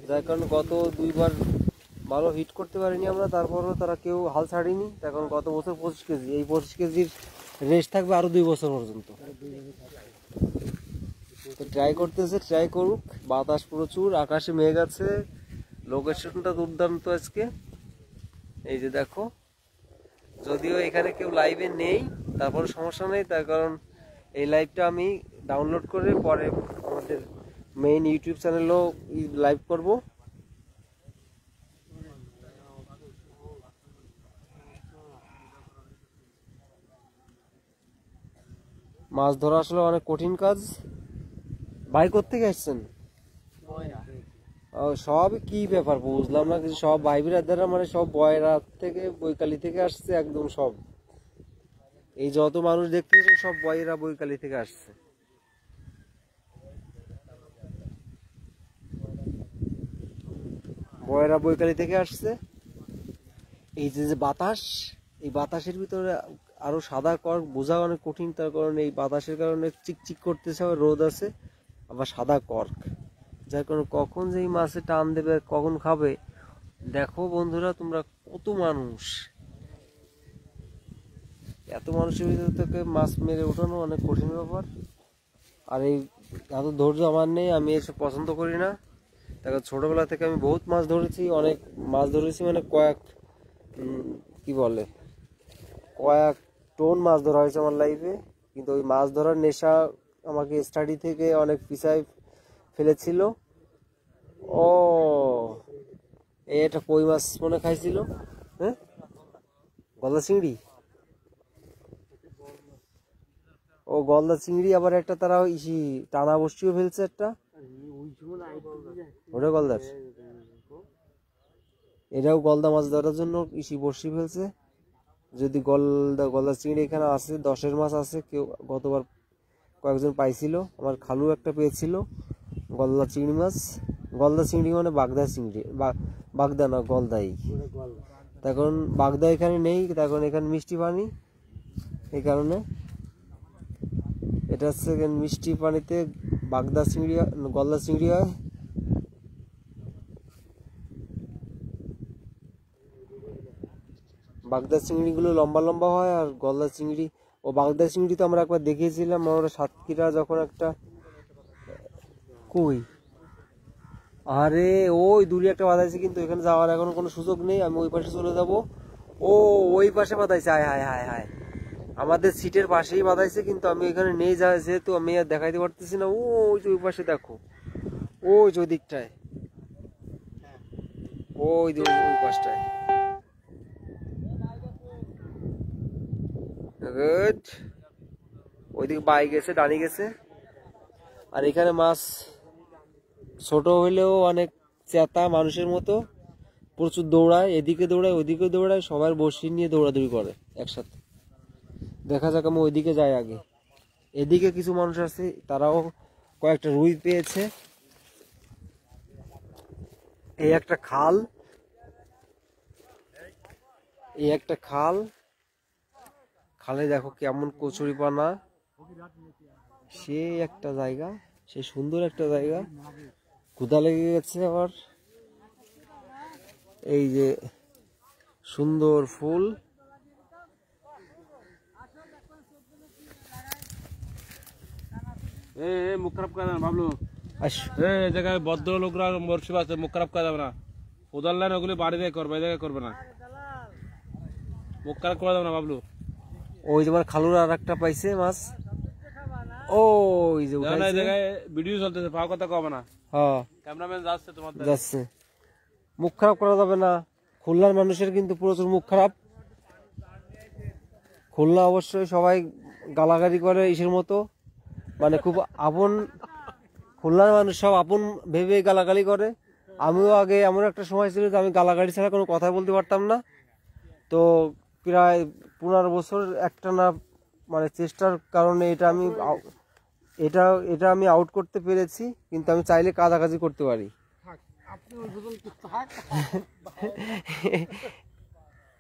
যার কারণে গত 2 বার ভালো হিট করতে পারিনি আমরা, তারপরও তারা কেউ হাল ছাড়িনি। এখন গত বছর 25 কেজি, এই 25 কেজির রেস থাকবে আরো 2 বছর পর্যন্ত। তো ট্রাই করতেছে, ট্রাই করুক। বাতাস প্রচুর, আকাশে মেঘ আছে, লোকেশনটা দুর্দান্ত আজকে। এই যে দেখো, যদিও এখানে কেউ লাইভে নেই, তারপর সমস্যা নেই, তার কারণ এই লাইভটা আমি ডাউনলোড করে পরে আমাদের মেইন ইউটিউব চ্যানেলেও লাইভ করব। মাছ ধরা আসলে অনেক কঠিন কাজ। ভাই কোত্থেকে আসছেন? সব কি ব্যাপার বুঝলাম না কিছু, সব ভাই বিরাদাররা মানে সব বয়রা থেকে বৈকালী থেকে আসছে একদম সব। এই যত মানুষ দেখতেছেন সব বয়রা বৈকালী থেকে আসছে। বয়রা বৈকালী থেকে আসছে। এই যে বাতাস, এই বাতাসের ভিতরে আরো সাদা কর্ক বোঝা অনেক কঠিন, তার কারণে এই বাতাসের কারণে চিকচিক করতেছে, আবার রোদ আছে, আবার সাদা কর্ক, যার কারণে কখন যে এই মাছে টান দেবে কখন খাবে। দেখো বন্ধুরা তোমরা কত মানুষ, এত মানুষের ভিতর থেকে মাছ মেরে ওঠানো অনেক কঠিন ব্যাপার। আর এই এত ধৈর্য আমার নেই, আমি এসব পছন্দ করি না। দেখো ছোটবেলা থেকে আমি বহুত মাছ ধরেছি, অনেক মাছ ধরেছি, মানে কি বলে কয়েক টন মাছ ধরা হয়েছে আমার লাইফে। কিন্তু ওই মাছ ধরার নেশা আমাকে স্টাডি থেকে অনেক পিছায় ফেলেছিল। ও এটা কই মাছ মনে খাইছিল, হ্যাঁ গলদা চিংড়ি। ও গলদা চিংড়ি, আবার একটা তারা ইসি টানা বসিও ফেলছে একটা, ওটা গলদার। এটাও গলদা মাছ ধরার জন্য ইসি বসি ফেলছে। যদি গলদা চিংড়ি এখানে আছে, 10-এর মাছ আছে, কেউ গতবার কয়েকজন পাইছিল, আমার খালু একটা পেয়েছিল গলদা চিংড়ি মাছ। গলদা চিংড়ি মানে বাগদা চিংড়ি, বাগদা না গলদাই। তার কারণ বাগদা এখানে নেই, তার কারণ এখানে মিষ্টি পানি, এই কারণে এটা হচ্ছে মিষ্টি পানিতে বাগদা চিংড়ি, গলদা চিংড়ি হয়। বাগদা চিংড়িগুলো লম্বা লম্বা হয়, আর গলদা চিংড়ি ও বাগদা চিংড়ি তো আমরা একবার দেখিয়েছিলাম আমরা সাতক্ষীরা যখন একটা কই, আরে ওই দূরে একটা বাঁধাইছে, কিন্তু এখানে যাওয়ার এখনো কোনো সুযোগ নেই। আমি ওই পাশে চলে যাব। ও ওই পাশে বাঁধাইছে, হায় হায় হায় হায়, আমাদের সিটের পাশেই বাঁধাইছে, কিন্তু আমি এখানে নেই, যেহেতু আমি আর দেখাইতে পারতেছি না। ওই যে ওই পাশে দেখো, ওই যে ওই দিকটায়, ওই ওই পাশটায়। গুড, ওইদিকে বাই গেছে, ডানি গেছে। আর এখানে মাছ ছোট হইলেও অনেক চেতা মানুষের মতো, প্রচুর দৌড়ায়, এদিকে দৌড়ায় ওইদিকে দৌড়ায়, সবার বসি নিয়ে দৌড়াদৌড়ি করে একসাথে। দেখা যাক আমি ওইদিকে যাই আগে। এদিকে কিছু মানুষ আছে, তারাও কয়েকটা রুই পেয়েছে। এই একটা খাল, এই একটা খাল, খালে দেখো কেমন কচুরিপানা, সে একটা জায়গা, সে সুন্দর একটা জায়গা। ক্ষুধা লেগে গেছে আবার। এই যে সুন্দর ফুল, মুখ খারাপ করে না বাবলু, এই জায়গায় ভদ্রলোকরা মরসিব আছে, মুখ খারাপ করে যাবে না। উদার লাইন ওগুলি বাড়ি দিয়ে করবে, এই জায়গায় করবে না, মুখ খারাপ করা যাবে না বাবলু। ওই যে আমার খালুর আর একটা পাইছে মাছ, ওই যে এই জায়গায় ভিডিও চলতেছে, পাও কথা কবে না। হ্যাঁ ক্যামেরাম্যান যাচ্ছে তোমার যাচ্ছে, মুখ খারাপ করা যাবে না। খুলনার মানুষের কিন্তু প্রচুর মুখ খারাপ। খুলনা অবশ্যই সবাই গালাগালি করে ইসের মতো, মানে খুব আপন, খুলনার মানুষ সব আপন ভেবে গালাগালি করে। আমিও আগে এমন একটা সময় ছিল যে আমি গালাগালি ছাড়া কোনো কথা বলতে পারতাম না। তো প্রায় 15 বছর একটা না মানে চেষ্টার কারণে এটা আমি আউট করতে পেরেছি। কিন্তু আমি চাইলে কাজাকাজি করতে পারি।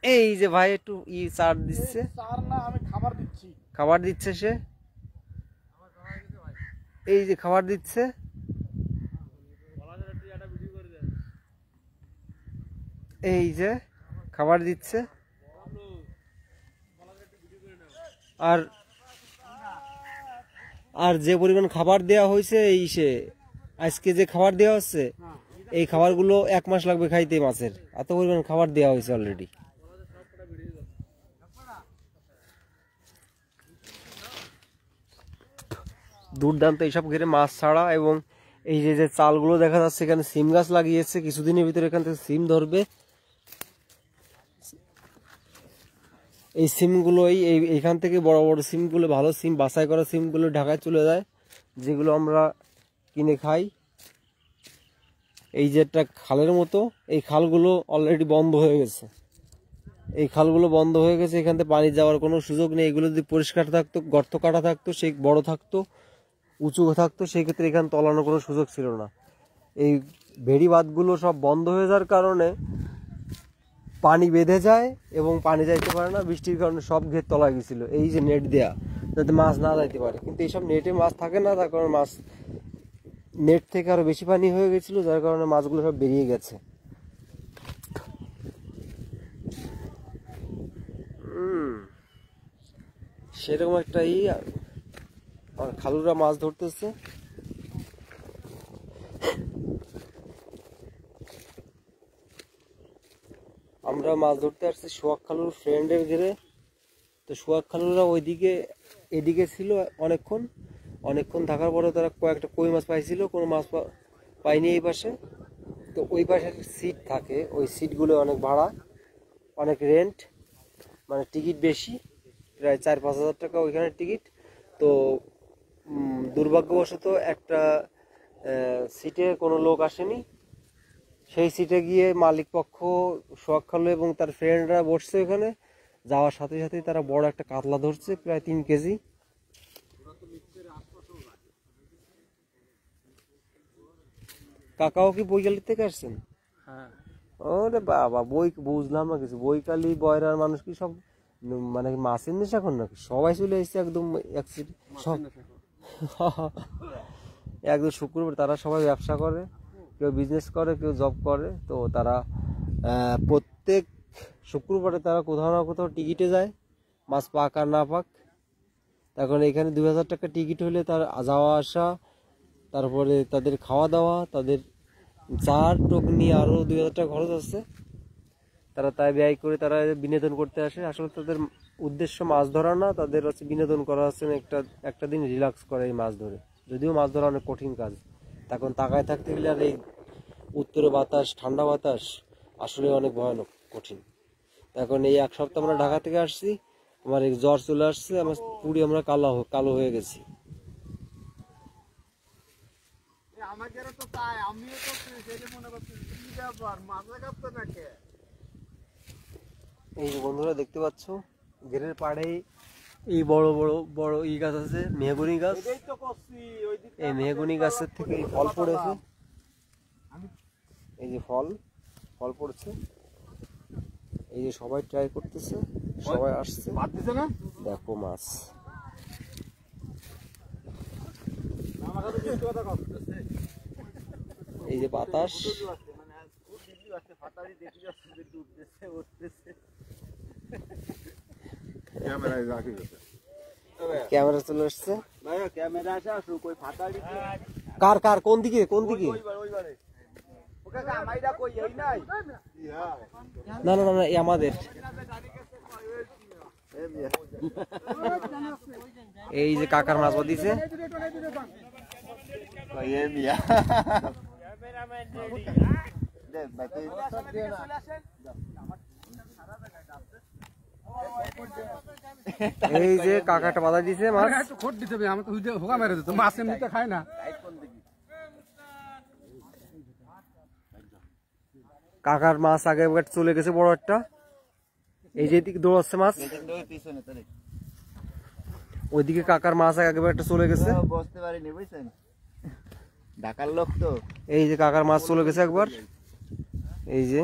এই যে ভাই একটু চার দিচ্ছে, খাবার দিচ্ছে সে, এই যে খাবার দিচ্ছে, এই যে খাবার দিচ্ছে। আর যে পরিমাণ খাবার দেওয়া হয়েছে, আজকে যে খাবার দেওয়া হচ্ছে, এই খাবারগুলো 1 মাস লাগবে খাইতে মাছের, এত পরিমাণ খাবার দেওয়া হয়েছে অলরেডি। দুর্দান্ত এইসব ঘিরে মাছ ছাড়া। এবং এই যে যে চালগুলো দেখা যাচ্ছে এখানে সিম গাছ লাগিয়েছে, কিছুদিনের ভিতরে এখান থেকে সিম ধরবে। এই সিমগুলোই এইখান থেকে বড় বড় সিমগুলো, ভালো সিম, বাছাই করা সিমগুলো ঢাকায় চলে যায়, যেগুলো আমরা কিনে খাই। এই যে একটা খালের মতো, এই খালগুলো অলরেডি বন্ধ হয়ে গেছে। এই খালগুলো বন্ধ হয়ে গেছে, এখান থেকে পানি যাওয়ার কোনো সুযোগ নেই। এগুলো যদি পরিষ্কার থাকতো, গর্ত কাটা থাকতো, সেই বড় থাকতো, উঁচু থাকতো, সেই ক্ষেত্রে এখানে তলানোর কোনো সুযোগ ছিল না। এই ভেড়ি বাঁধগুলো সব বন্ধ হয়ে যাওয়ার কারণে পানি বেঁধে যায় এবং পানি যাইতে পারে না। বৃষ্টির কারণে সব ঘের তলা গেছিল, এই যে নেট দেয়া, যাতে মাছ না যাইতে পারে। কিন্তু এইসব নেটে মাছ থাকে না, তার কারণে মাছ নেট থেকে আরো বেশি পানি হয়ে গেছিল, যার কারণে মাছগুলো সব বেরিয়ে গেছে। সেরকম একটা আর খালুরা মাছ ধরতেছে। আমরা মাছ ধরতে আসছি সোহাগ খালুর ফ্রেন্ডের ঘিরে। তো সোহাগ খালুরা ওইদিকে এদিকে ছিল অনেকক্ষণ থাকার পরে তারা কয়েকটা কই মাছ পাইছিল, কোনো মাছ পাইনি এই পাশে। তো ওই পাশের সিট থাকে, ওই সিটগুলো অনেক ভাড়া, অনেক রেন্ট, মানে টিকিট বেশি, প্রায় 4-5 হাজার টাকা ওইখানে টিকিট। তো দুর্ভাগ্যবশত একটা সিটে কোনো লোক আসেনি। সেই সিটে গিয়ে মালিক পক্ষ সোহাগ খালু এবং তার ফ্রেন্ডরা বসছে ওখানে। যাওয়ার সাথে সাথে তারা বড় একটা কাতলা ধরছে, প্রায় 3 কেজি। কাকাও কি বৈকালি থেকে আসছেন? ওরে বাবা, বুঝলাম না কিছু। বৈকালি বয়রার মানুষ কি সব মানে মাছের নেশা এখন নাকি? সবাই চলে এসেছে একদম একদম শুক্রবার। তারা সবাই ব্যবসা করে, কেউ বিজনেস করে, কেউ জব করে। তো তারা প্রত্যেক শুক্রবারে তারা কোথাও না কোথাও টিকিটে যায়, মাছ পাক আর না পাক। তখন এখানে 2000 টাকা টিকিট হলে তার যাওয়া আসা, তারপরে তাদের খাওয়া দাওয়া, তাদের চার টোক নিয়ে আরও 2000 টাকা খরচ আছে। তারা তাই ব্যয় করে তারা বিনোদন করতে আসে। আসলে তাদের উদ্দেশ্য মাছ ধরা না, তাদের হচ্ছে বিনোদন করা হচ্ছে, একটা দিন রিল্যাক্স করে এই মাছ ধরে। যদিও মাছ ধরা অনেক কঠিন কাজ, তখন তাকায় থাকতে গেলে আর এই উত্তরে বাতাস, ঠান্ডা বাতাস আসলে অনেক ভয়ানক কঠিন। এখন এই 1 সপ্তাহ আমরা ঢাকা থেকে আসছি, আমার এই জ্বর চলে আসছে, আমার পুরি আমরা কালো হয়ে গেছি। এই যে বন্ধুরা দেখতে পাচ্ছ, ঘেরের পাড়ে এই বড় বড় গাছ আছে, মেহগনি গাছ। এই মেহগনি গাছের থেকে ফল পড়েছে, এই যে ফল পড়ছে। এই যে সবাই ট্রাই করতেছে, সবাই আসছে। দেখো মাছ, এই যে বাতাস, ক্যামেরা চলে আসছে। কার কোন দিকে না আমাদের এই যে কাকার মাছ দিছে। এই যে কাকাটা বাধা দিছে মাছ, মাছ এমনিতে খায় না। কাকার মাছ আগে চলে গেছে বড় একটা, এই যে দিকে দৌড়াচ্ছে মাছ, ওইদিকে কাকার মাছ আগে একটা চলে গেছে। বুঝতে পারিনি, বুঝছেন, ঢাকার লোক তো। এই যে কাকার মাছ চলে গেছে একবার, এই যে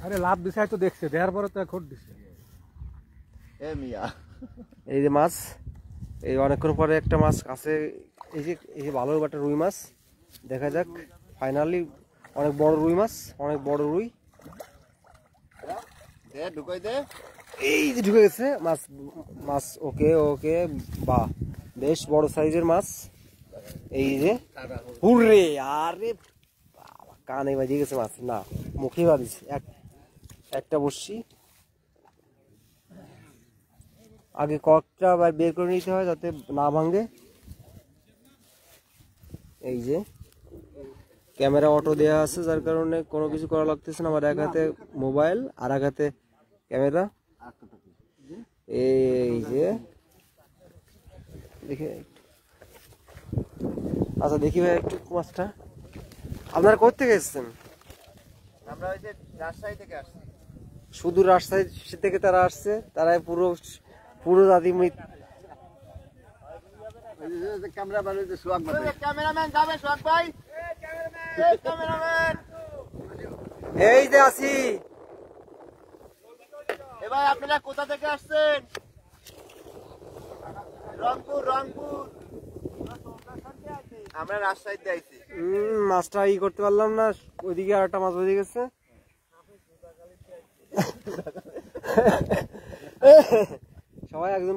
আরে লাভ দিছে তো দেখছে, দেওয়ার পরে তো খোট দিছে। এই যে মাছ, এই অনেকক্ষণ পরে একটা মাছ আছে। এই যে ভালো একটা রুই মাছ, দেখা যাক ফাইনালি। অনেক বড় রুই মাছ, অনেক বড় রুই। এই যে ঢুকে গেছে মাছ। ওকে বাহ, বেশ বড় সাইজের মাছ। এই যে হুররে, আরে কানে বাজিয়ে গেছে মাছ, না মুখে বাজিয়েছে। একটা বসছি, আগে ককটা বের করে নিতে হয় যাতে না ভাঙে। এই যে ক্যামেরা অটো দেওয়া আছে, যার কারণে কোনো কিছু করা লাগতেছে না। আমার এক হাতে মোবাইল আর এক হাতে ক্যামেরা। এই যে দেখে, আচ্ছা দেখি ভাই একটু মাছটা। আপনারা কোথা থেকে এসেছেন? আমরা ওই যে রাজশাহী থেকে আসছি। শুধু রাজশাহী থেকে তারা আসছে, তারা পুরো পুরো জাতি ক্যামেরাম্যান যাবে সোহাগ ভাই, ক্যামেরাম্যান। এই যে আছি। এ ভাই আপনারা কোথা থেকে আসছেন? রংপুর, রংপুর। আমরা রাজশাহীতে আইছি। মাছটা ই করতে পারলাম না, ওইদিকে আর একটা মাছ বেজে গেছে। সবাই একজন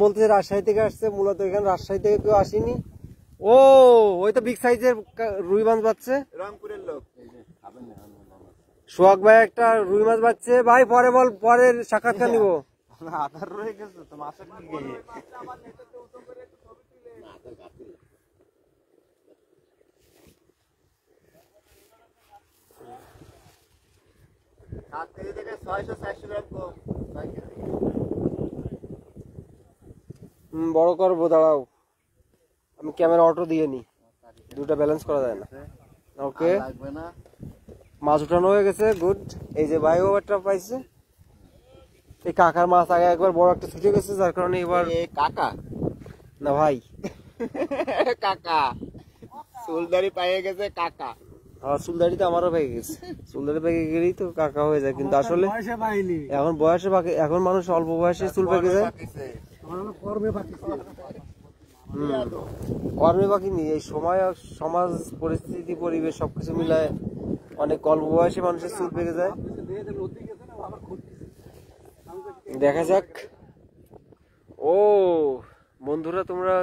বলতেছে রাজশাহী থেকে আসছে, মূলত এখানে রাজশাহী থেকে কেউ আসেনি। ও ওই তো বিগ সাইজের রুই মাছ পাচ্ছে, রংপুরের লোক। সোহাগ ভাই একটা রুই মাছ পাচ্ছে। ভাই পরে বল, পরে সাক্ষাৎকার নিবো। আধার রয়ে গেছে তো মাছের কি গিয়ে। 7 কেজি থেকে 600-400 গ্রাম কম। 6 কেজি। বড় করবো, দাঁড়াও আমি ক্যামেরা অটো দিয়ে নি, দুটা ব্যালেন্স করা যায় না। ওকে, লাগবে না। মাছ উঠানো হয়ে গেছে, গুড। এই যে ভাইও একটা পাইছে। এই কাকার মাছ আগে একবার বড় একটা ছুটে গেছে, যার কারণে এবার কাকা না ভাই কাকা চুলদারি পাইয়ে গেছে কাকা। চুলদাড়ি তো আমারও পেয়ে গেছে, চুলদাড়ি পেকে গেলেই তো কাকা হয়ে যায়, কিন্তু আসলে এখন বয়সে বাকি, এখন মানুষ অল্প বয়সে চুল পেকে যায়। কর্মে বাকি নেই, এই সময় সমাজ পরিস্থিতি পরিবেশ সবকিছু মিলায় অনেক অল্প বয়সে মানুষের চুল পেকে যায়। দেখা যাক। ও বন্ধুরা, তোমরা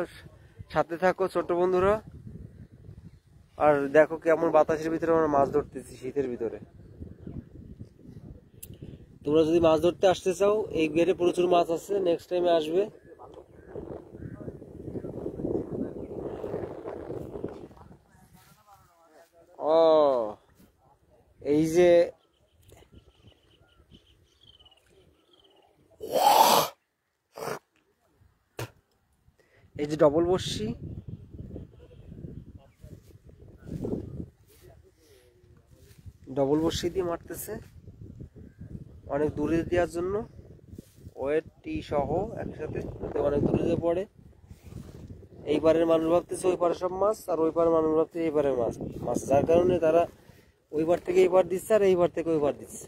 সাথে থাকো ছোট বন্ধুরা, আর দেখো কেমন বাতাসের ভিতরে আমরা মাছ ধরতেছি শীতের ভিতরে। তোমরা যদি মাছ ধরতে আসতে চাও, এই গেটে প্রচুর মাছ আছে, নেক্সট টাইমে আসবে। ও এই যে ডবল বড়শি, ডবল বড়শি দিয়ে মারতেছে অনেক দূরে দেওয়ার জন্য, ওয়েট টি সহ একসাথে অনেক দূরে দিয়ে পড়ে। এই পারের মানুষ ভাবতেছে ওই পারে সব মাছ, আর ওই পারের মানুষ ভাবতেছে এই পারের মাছ, যার কারণে তারা ওই পার থেকে এই পার দিচ্ছে আর এই পার থেকে ওই পার দিচ্ছে।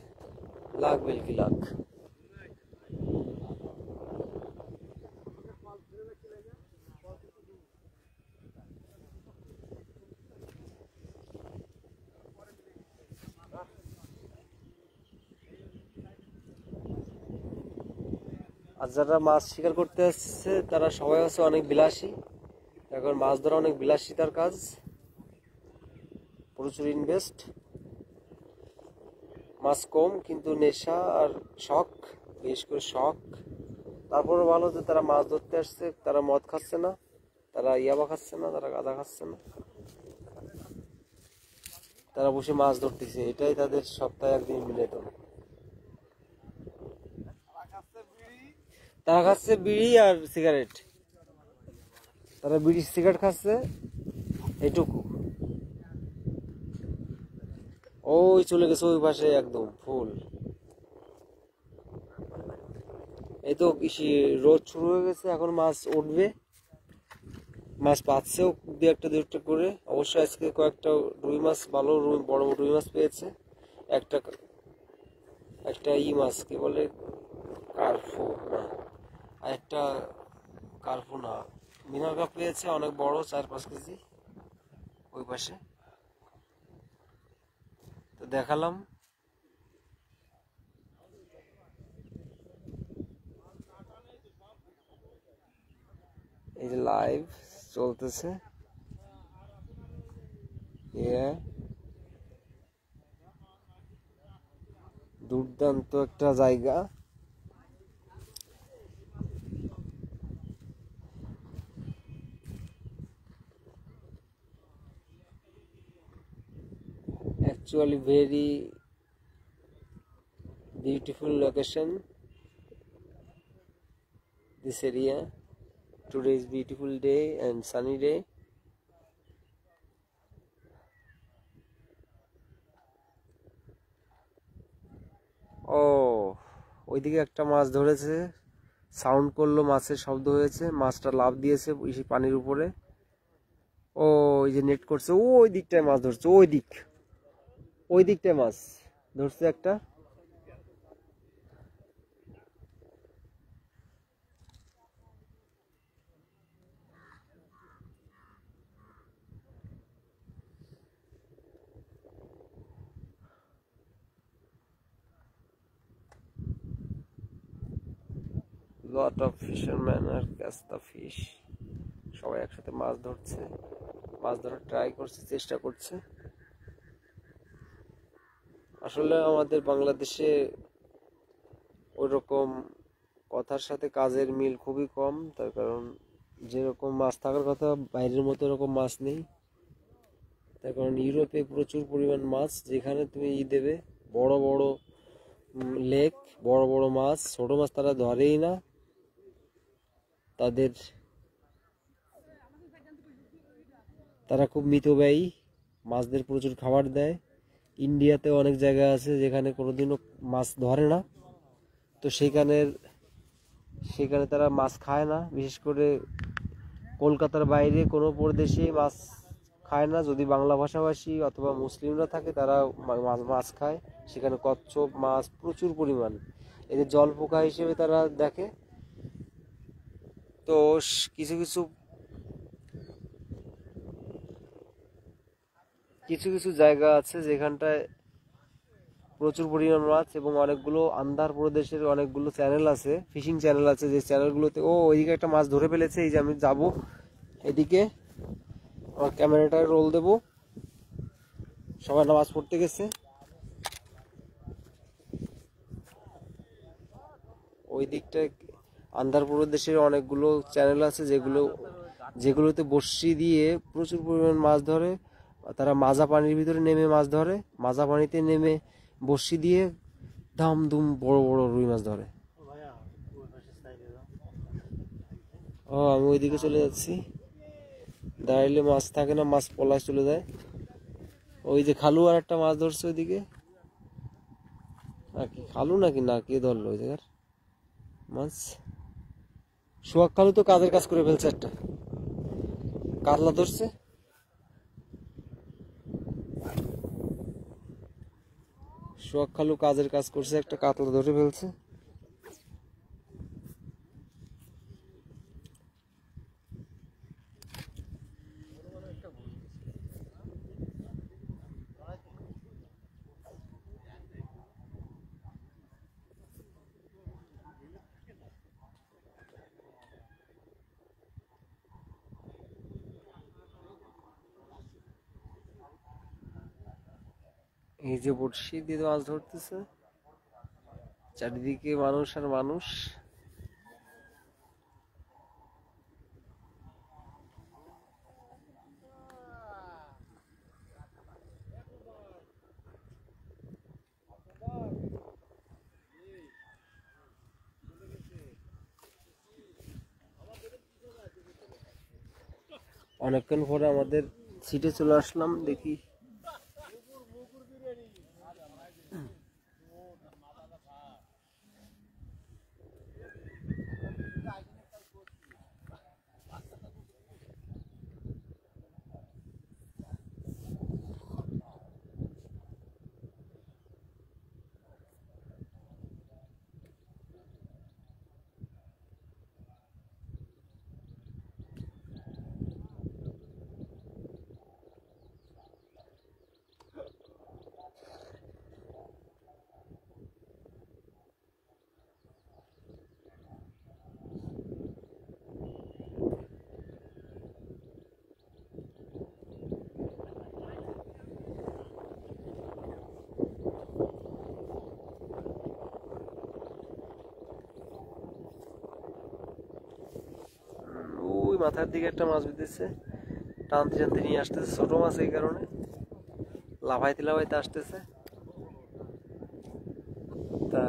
লাখ বেলকি লাখ। আর যারা মাছ শিকার করতে আসছে তারা সবাই আছে অনেক বিলাসী। এখন মাছ ধরা অনেক বিলাসিতার কাজ, প্রচুর ইনভেস্ট। মাছ কম, কিন্তু নেশা আর শখ, বিশেষ করে শখ। তারপরে ভালো যে তারা মাছ ধরতে আসছে, তারা মদ খাচ্ছে না, তারা ইয়াবা খাচ্ছে না, তারা গাঁজা খাচ্ছে না, তারা বসে মাছ ধরতেছে। এটাই তাদের সপ্তাহে একদিন বিনোদন। তারা খাচ্ছে বিড়ি আর সিগারেট, তারা বিড়ি সিগারেট খাচ্ছে এইটুকু। ওই চলে গেছে ওই পাশে একদম ফুল। এই তো রোদ শুরু হয়ে গেছে, এখন মাছ উঠবে, মাছ পাচ্ছেও দু একটা করে। অবশ্যই আজকে কয়েকটা রুই মাছ, ভালো বড় রুই মাছ পেয়েছে। একটা ই মাছ কি বলে, কার্ফু না, আর একটা কার্ফু না, মিনার কাপ পেয়েছে অনেক বড়, 4-5 কেজি ওই পাশে। তো দেখালাম। এই যে লাইভ চলতেছে, দুর্দান্ত একটা জায়গা। actually very beautiful location. This area. Today is beautiful day and sunny day. ও ওইদিকে একটা মাছ ধরেছে, সাউন্ড করলো, মাছের শব্দ হয়েছে, মাছটা লাফ দিয়েছে পানির উপরে। ও ওই যে নেট করছে, ওই দিকটায় মাছ ধরছে, ওই দিকটায় মাছ ধরছে একটা। lot of fishermen are catch the fish. সবাই একসাথে মাছ ধরছে, মাছ ধরার ট্রাই করছে, চেষ্টা করছে। আসলে আমাদের বাংলাদেশে ওইরকম কথার সাথে কাজের মিল খুবই কম, তার কারণ যেরকম মাছ থাকার কথা বাইরের মতো এরকম মাছ নেই। তার কারণ ইউরোপে প্রচুর পরিমাণ মাছ, যেখানে তুমি দেবে বড় বড় লেক, বড় বড় মাছ, ছোট মাছ তারা ধরেই না। তারা খুব মিতব্যয়ী, মাছদের প্রচুর খাবার দেয়। ইন্ডিয়াতে অনেক জায়গা আছে যেখানে কোনোদিনও মাছ ধরে না, তো সেখানে তারা মাছ খায় না। বিশেষ করে কলকাতার বাইরে কোনো প্রদেশে মাছ খায় না। যদি বাংলা ভাষাভাষী অথবা মুসলিমরা থাকে তারা মাছ খায়। সেখানে কচ্ছপ মাছ প্রচুর পরিমাণ, এদের জল পোকা হিসেবে তারা দেখে। তো কিছু কিছু জায়গা আছে যেখানটায় প্রচুর পরিমাণ মাছ, এবং অনেকগুলো অন্ধ্রপ্রদেশের অনেকগুলো চ্যানেল আছে, ফিশিং চ্যানেল আছে, যে চ্যানেলগুলোতে ওইদিকে একটা মাছ ধরে ফেলেছে। এই যে আমি যাব এদিকে, আমার ক্যামেরাটায় রোল দেব, সবাই নামাজ পড়তে গেছে। ওই দিকটায় অন্ধ্রপ্রদেশের অনেকগুলো চ্যানেল আছে যেগুলোতে বড়শি দিয়ে প্রচুর পরিমাণ মাছ ধরে। তারা মাজা পানির ভিতরে নেমে মাছ ধরে, মাজা পানিতে নেমে বড়শি দিয়ে দাম দুম বড় বড় রুই মাছ ধরে। আমি ওইদিকে চলে যাচ্ছি, দাঁড়াইলে মাছ থাকে না, মাছ পলাশ চলে যায়। ওই যে খালু আর একটা মাছ ধরছে ওইদিকে, নাকি খালু নাকি না কে ধরলো ওই জায়গার মাছ। সোহাগ খালু তো কাজের কাজ করে ফেলছে, একটা কাতলা ধরছে। সোহাগ খালু কাজের কাজ করছে, একটা কাতলা ধরে ফেলছে। এই যে বড়শি দিয়ে মাছ ধরতেছে, চারিদিকে মানুষ আর মানুষ। অনেকক্ষণ পরে আমাদের সিটে চলে আসলাম, দেখি ওই মাথার দিকে একটা মাছ বিঁধেছে, টানতে টানতে নিয়ে আসতেছে, ছোট মাছ এই কারণে। লাফাইতে লাফাইতে আসতেছে। তা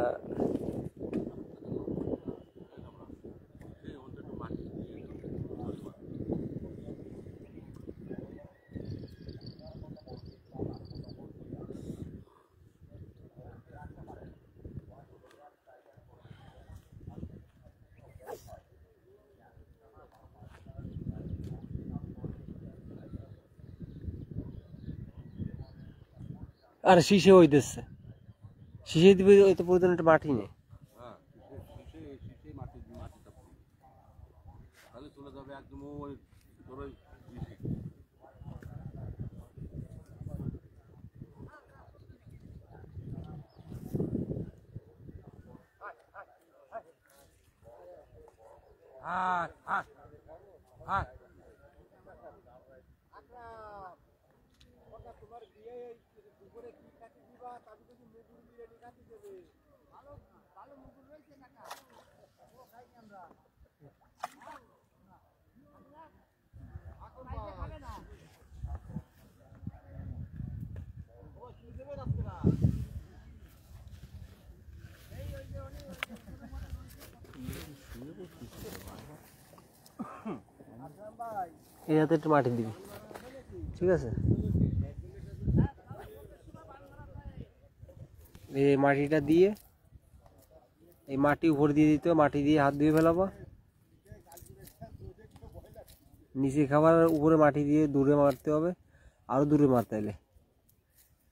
আর শিশে হইতেছে, শিশে দিবে ওই তো প্রয়োজন একটা মাটি নেই। এই হাতে একটু মাটি দিবি, ঠিক আছে? এই মাটিটা দিয়ে, এই মাটি উপর দিয়ে দিতে হবে, মাটি দিয়ে হাত ধুয়ে ফেলাবো। নিচে খাবার উপরে মাটি দিয়ে দূরে মারতে হবে, আরো দূরে মারতে হলে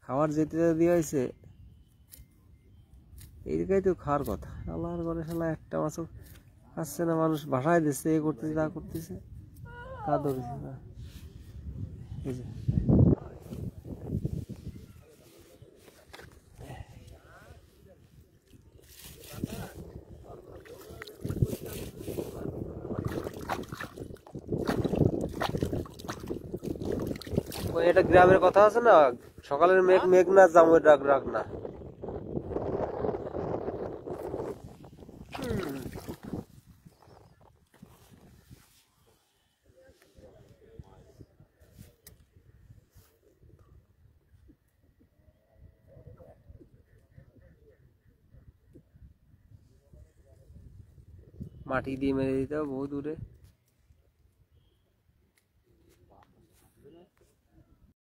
খাবার যেতে দেওয়া হয়েছে এইদিকেই তো খাওয়ার কথা। আল্লাহর ঘরে শালা একটা মাছও খাচ্ছে না, মানুষ ভাষায় দিচ্ছে, এ করতেছে তা করতেছে, তা ধরেছে না। এই যে ওই একটা গ্রামের কথা আছে না, সকালের মেঘ মেঘ না, জামের ডাক ডাক না। মাটি দিয়ে মেরে দিতে হবে বহু দূরে।